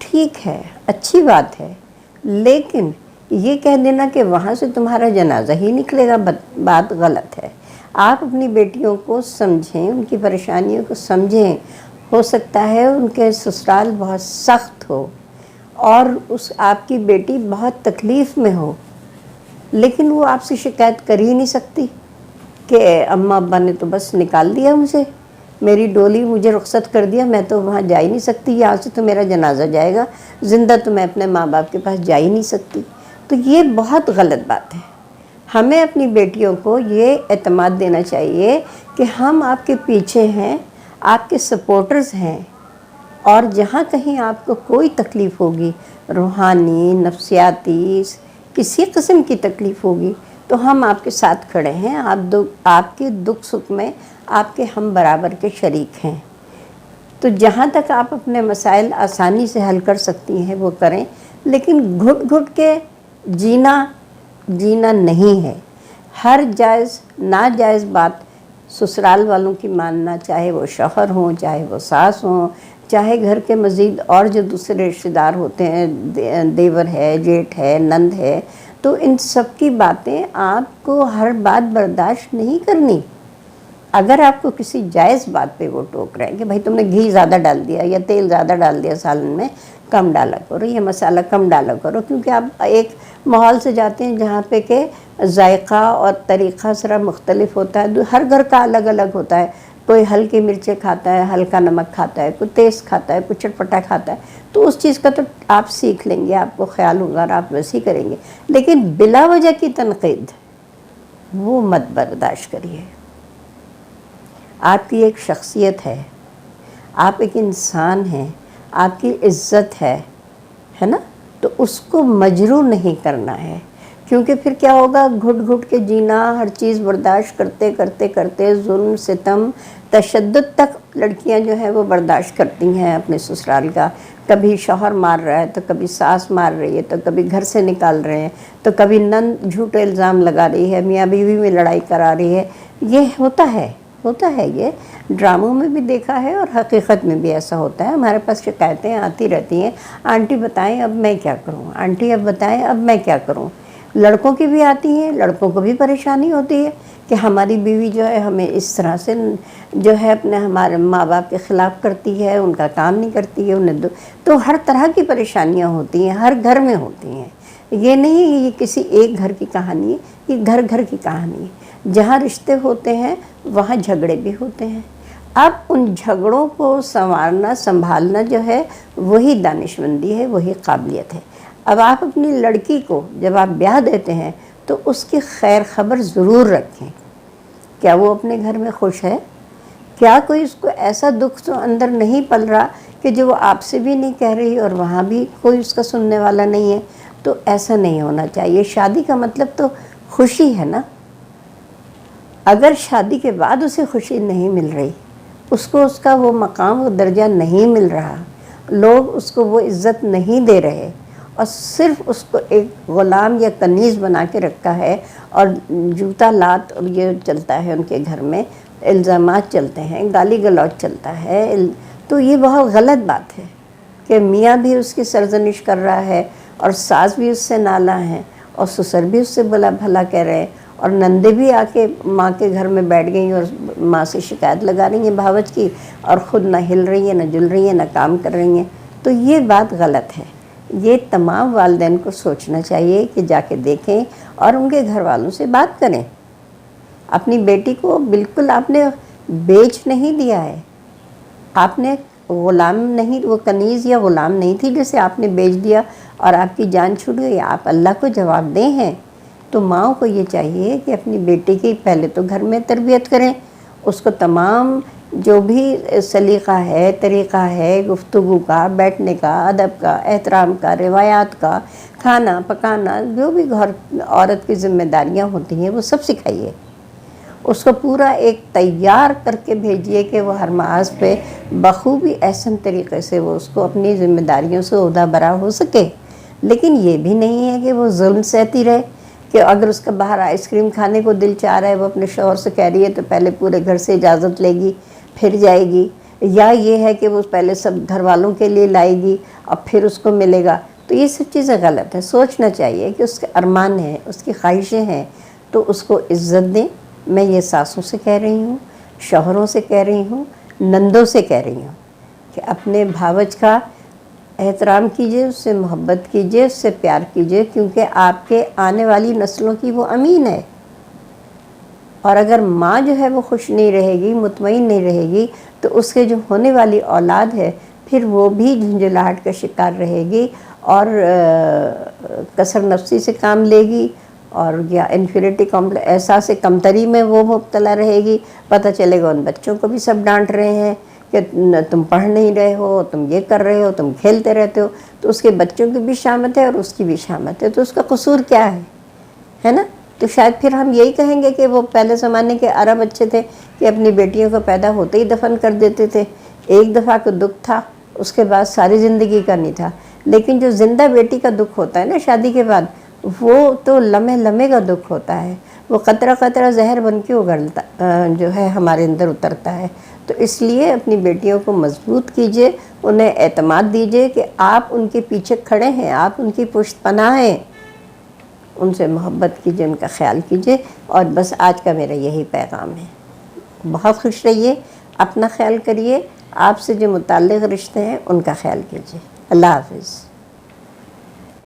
ٹھیک ہے، اچھی بات ہے، لیکن یہ کہہ دینا کہ وہاں سے تمہارا جنازہ ہی نکلے گا، بات غلط ہے۔ آپ اپنی بیٹیوں کو سمجھیں، ان کی پریشانیوں کو سمجھیں۔ ہو سکتا ہے ان کے سسرال بہت سخت ہو اور آپ کی بیٹی بہت تکلیف میں ہو، لیکن وہ آپ سے شکایت کر ہی نہیں سکتی کہ اماں ابا نے تو بس نکال دیا مجھے، میری ڈولی مجھے رخصت کر دیا، میں تو وہاں جا ہی نہیں سکتی، یہاں سے تو میرا جنازہ جائے گا، زندہ تو میں اپنے ماں باپ کے پاس جا ہی نہیں سکتی۔ تو یہ بہت غلط بات ہے۔ ہمیں اپنی بیٹیوں کو یہ اعتماد دینا چاہیے کہ ہم آپ کے پیچھے ہیں، آپ کے سپورٹرز ہیں، اور جہاں کہیں آپ کو کوئی تکلیف ہوگی، روحانی، نفسیاتی، کسی قسم کی تکلیف ہوگی، تو ہم آپ کے ساتھ کھڑے ہیں، آپ کے دکھ سکھ میں آپ کے ہم برابر کے شریک ہیں۔ تو جہاں تک آپ اپنے مسائل آسانی سے حل کر سکتی ہیں وہ کریں، لیکن گھٹ گھٹ کے جینا نہیں ہے۔ ہر جائز ناجائز بات سسرال والوں کی ماننا، چاہے وہ شوہر ہوں، چاہے وہ ساس ہوں، چاہے گھر کے مزید اور جو دوسرے رشتہ دار ہوتے ہیں، دیور ہے، جیٹھ ہے، نند ہے، تو ان سب کی باتیں آپ کو ہر بات برداشت نہیں کرنی۔ اگر آپ کو کسی جائز بات پہ وہ ٹوک رہے ہیں کہ بھائی تم نے گھی زیادہ ڈال دیا یا تیل زیادہ ڈال دیا سالن میں، کم ڈالا کرو، یہ مسالہ کم ڈالا کرو، کیونکہ آپ ایک ماحول سے جاتے ہیں جہاں پہ کہ ذائقہ اور طریقہ ذرا مختلف ہوتا ہے، ہر گھر کا الگ الگ ہوتا ہے، کوئی ہلکی مرچیں کھاتا ہے، ہلکا نمک کھاتا ہے، کوئی تیز کھاتا ہے، کوئی چٹپٹا کھاتا ہے، تو اس چیز کا تو آپ سیکھ لیں گے، آپ کو خیال ہوگا اور آپ ویسے ہی کریں گے، لیکن بلا وجہ کی تنقید وہ مت برداشت کریے۔ آپ کی ایک شخصیت ہے، آپ ایک انسان ہیں، آپ کی عزت ہے نا، تو اس کو مجروح نہیں کرنا ہے، کیونکہ پھر کیا ہوگا، گھٹ گھٹ کے جینا، ہر چیز برداشت کرتے کرتے کرتے ظلم ستم تشدد تک لڑکیاں جو ہیں وہ برداشت کرتی ہیں اپنے سسرال کا۔ کبھی شوہر مار رہا ہے تو کبھی ساس مار رہی ہے، تو کبھی گھر سے نکال رہے ہیں، تو کبھی نند جھوٹے الزام لگا رہی ہے، میاں بیوی میں لڑائی کرا رہی ہے۔ یہ ہوتا ہے یہ ڈراموں میں بھی دیکھا ہے اور حقیقت میں بھی ایسا ہوتا ہے۔ ہمارے پاس شکایتیں آتی رہتی ہیں، آنٹی بتائیں اب میں کیا کروں، آنٹی اب بتائیں اب میں کیا کروں۔ لڑکوں کی بھی آتی ہیں، لڑکوں کو بھی پریشانی ہوتی ہے کہ ہماری بیوی جو ہے ہمیں اس طرح سے جو ہے اپنے ہمارے ماں باپ کے خلاف کرتی ہے، ان کا کام نہیں کرتی ہے، انہیں تو ہر طرح کی پریشانیاں ہوتی ہیں، ہر گھر میں ہوتی ہیں۔ یہ نہیں یہ کسی ایک گھر کی کہانی ہے، یہ گھر گھر کی کہانی ہے۔ جہاں رشتے ہوتے ہیں وہاں جھگڑے بھی ہوتے ہیں۔ اب ان جھگڑوں کو سنوارنا سنبھالنا جو ہے وہی دانشمندی ہے، وہی قابلیت ہے۔ اب آپ اپنی لڑکی کو جب آپ بیاہ دیتے ہیں تو اس کی خیر خبر ضرور رکھیں، کیا وہ اپنے گھر میں خوش ہے، کیا کوئی اس کو ایسا دکھ تو اندر نہیں پل رہا کہ جو وہ آپ سے بھی نہیں کہہ رہی اور وہاں بھی کوئی اس کا سننے والا نہیں ہے۔ تو ایسا نہیں ہونا چاہیے۔ شادی کا مطلب تو خوشی ہے نا۔ اگر شادی کے بعد اسے خوشی نہیں مل رہی، اس کو اس کا وہ مقام و درجہ نہیں مل رہا، لوگ اس کو وہ عزت نہیں دے رہے اور صرف اس کو ایک غلام یا کنیز بنا کے رکھا ہے اور جوتا لات اور یہ چلتا ہے ان کے گھر میں، الزامات چلتے ہیں، گالی گلوچ چلتا ہے، تو یہ بہت غلط بات ہے کہ میاں بھی اس کی سرزنش کر رہا ہے اور ساس بھی اس سے نالا ہے اور سسر بھی اس سے بلا بھلا کہہ رہے ہیں اور نندے بھی آ کے ماں کے گھر میں بیٹھ گئی اور ماں سے شکایت لگا رہی ہیں بھاوج کی، اور خود نہ ہل رہی ہیں، نہ جل رہی ہیں، نہ کام کر رہی ہیں۔ تو یہ بات غلط ہے۔ یہ تمام والدین کو سوچنا چاہیے کہ جا کے دیکھیں اور ان کے گھر والوں سے بات کریں۔ اپنی بیٹی کو بالکل آپ نے بیچ نہیں دیا ہے، آپ نے غلام نہیں، وہ کنیز یا غلام نہیں تھی جسے آپ نے بیچ دیا اور آپ کی جان چھوٹ گئی۔ آپ اللہ کو جواب دہ ہیں۔ تو ماؤں کو یہ چاہیے کہ اپنی بیٹی کی پہلے تو گھر میں تربیت کریں، اس کو تمام جو بھی سلیقہ ہے، طریقہ ہے گفتگو کا، بیٹھنے کا، ادب کا، احترام کا، روایات کا، کھانا پکانا، جو بھی گھر عورت کی ذمہ داریاں ہوتی ہیں وہ سب سکھائیے۔ اس کو پورا ایک تیار کر کے بھیجیے کہ وہ ہر محاذ پہ بخوبی احسن طریقے سے وہ اس کو اپنی ذمہ داریوں سے عہدہ برا ہو سکے۔ لیکن یہ بھی نہیں ہے کہ وہ ظلم سہتی رہے، کہ اگر اس کا باہر آئس کریم کھانے کو دل چاہ رہا ہے، وہ اپنے شوہر سے کہہ رہی ہے تو پہلے پورے گھر سے اجازت لے گی، پھر جائے گی، یا یہ ہے کہ وہ پہلے سب گھر والوں کے لیے لائے گی اور پھر اس کو ملے گا، تو یہ سب چیزیں غلط ہیں۔ سوچنا چاہیے کہ اس کے ارمان ہیں، اس کی خواہشیں ہیں، تو اس کو عزت دیں۔ میں یہ ساسوں سے کہہ رہی ہوں، شوہروں سے کہہ رہی ہوں، نندوں سے کہہ رہی ہوں کہ اپنے بھاوج کا احترام کیجئے، اس سے محبت کیجئے، اس سے پیار کیجئے، کیونکہ آپ کے آنے والی نسلوں کی وہ امین ہے۔ اور اگر ماں جو ہے وہ خوش نہیں رہے گی، مطمئن نہیں رہے گی، تو اس کے جو ہونے والی اولاد ہے پھر وہ بھی جھنجھلاہٹ کا شکار رہے گی اور کثر نفسی سے کام لے گی، اور یا انفیریٹی کمپلیکس، احساس کمتری میں وہ مبتلا رہے گی۔ پتہ چلے گا ان بچوں کو بھی سب ڈانٹ رہے ہیں کہ تم پڑھ نہیں رہے ہو، تم یہ کر رہے ہو، تم کھیلتے رہتے ہو، تو اس کے بچوں کی بھی شامت ہے اور اس کی بھی شامت ہے، تو اس کا قصور کیا ہے نا؟ تو شاید پھر ہم یہی کہیں گے کہ وہ پہلے زمانے کے عرب اچھے تھے کہ اپنی بیٹیوں کو پیدا ہوتے ہی دفن کر دیتے تھے، ایک دفعہ کا دکھ تھا، اس کے بعد ساری زندگی کا نہیں تھا۔ لیکن جو زندہ بیٹی کا دکھ ہوتا ہے نا شادی کے بعد، وہ تو لمحے لمحے کا دکھ ہوتا ہے، وہ قطرہ قطرہ زہر بن کے اگلتا جو ہے ہمارے اندر اترتا ہے۔ تو اس لیے اپنی بیٹیوں کو مضبوط کیجئے، انہیں اعتماد دیجئے کہ آپ ان کے پیچھے کھڑے ہیں، آپ ان کی پشت پناہ ہیں، ان سے محبت کیجئے، ان کا خیال کیجئے۔ اور بس آج کا میرا یہی پیغام ہے۔ بہت خوش رہیے، اپنا خیال کریے، آپ سے جو متعلق رشتے ہیں ان کا خیال کیجئے۔ اللہ حافظ۔